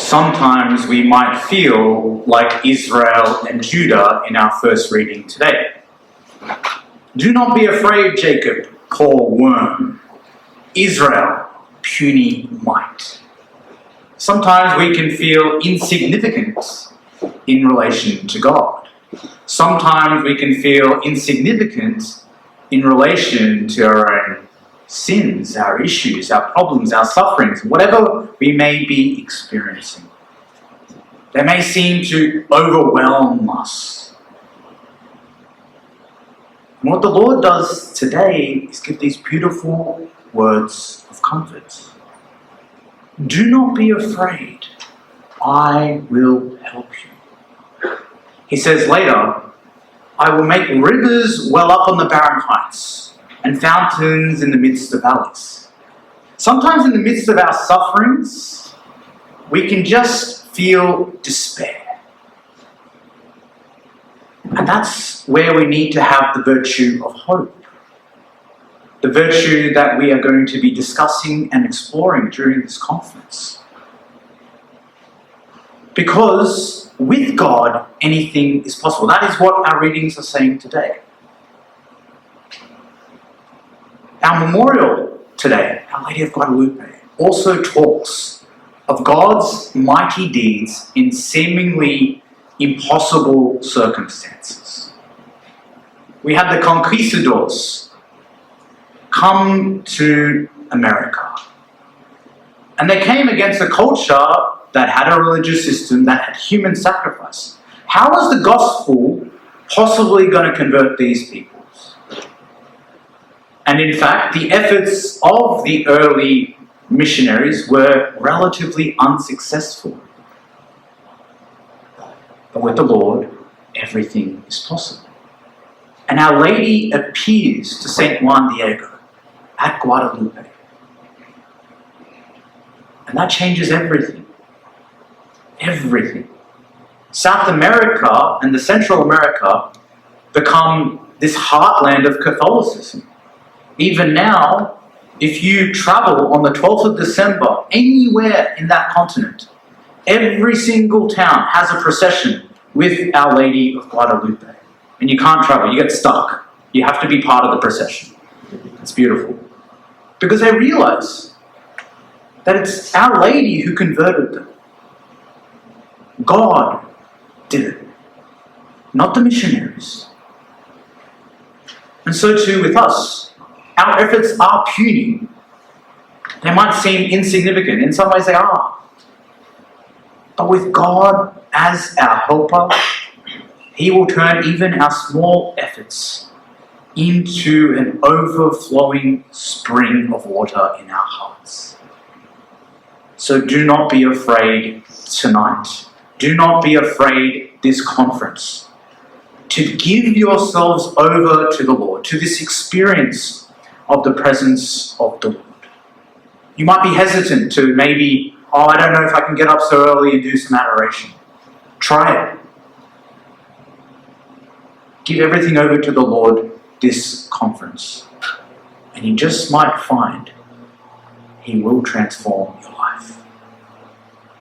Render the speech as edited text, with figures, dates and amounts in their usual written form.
Sometimes we might feel like Israel and Judah in our first reading today. Do not be afraid, Jacob, poor worm. Israel, puny mite. Sometimes we can feel insignificant in relation to God. Sometimes we can feel insignificant in relation to our own sins, our issues, our problems, our sufferings, whatever we may be experiencing. They may seem to overwhelm us. And what the Lord does today is give these beautiful words of comfort. Do not be afraid. I will help you. He says later, I will make rivers well up on the barren heights and fountains in the midst of valleys. Sometimes in the midst of our sufferings, we can just feel despair. And that's where we need to have the virtue of hope. The virtue that we are going to be discussing and exploring during this conference. Because with God, anything is possible. That is what our readings are saying today. Our memorial today, Our Lady of Guadalupe, also talks of God's mighty deeds in seemingly impossible circumstances. We had the conquistadors come to America. And they came against a culture that had a religious system, that had human sacrifice. How is the gospel possibly going to convert these people? And in fact, the efforts of the early missionaries were relatively unsuccessful. But with the Lord, everything is possible. And Our Lady appears to St. Juan Diego at Guadalupe. And that changes everything. Everything. South America and the Central America become this heartland of Catholicism. Even now, if you travel on the 12th of December anywhere in that continent, every single town has a procession with Our Lady of Guadalupe. And you can't travel, you get stuck. You have to be part of the procession. It's beautiful. Because they realize that it's Our Lady who converted them. God did it, not the missionaries. And so too with us. Our efforts are puny. They might seem insignificant. In some ways they are. But with God as our helper, He will turn even our small efforts into an overflowing spring of water in our hearts. So do not be afraid tonight. Do not be afraid this conference. To give yourselves over to the Lord, to this experience of the presence of the Lord. You might be hesitant to maybe, I don't know if I can get up so early and do some adoration. Try it. Give everything over to the Lord this conference. And you just might find He will transform your life.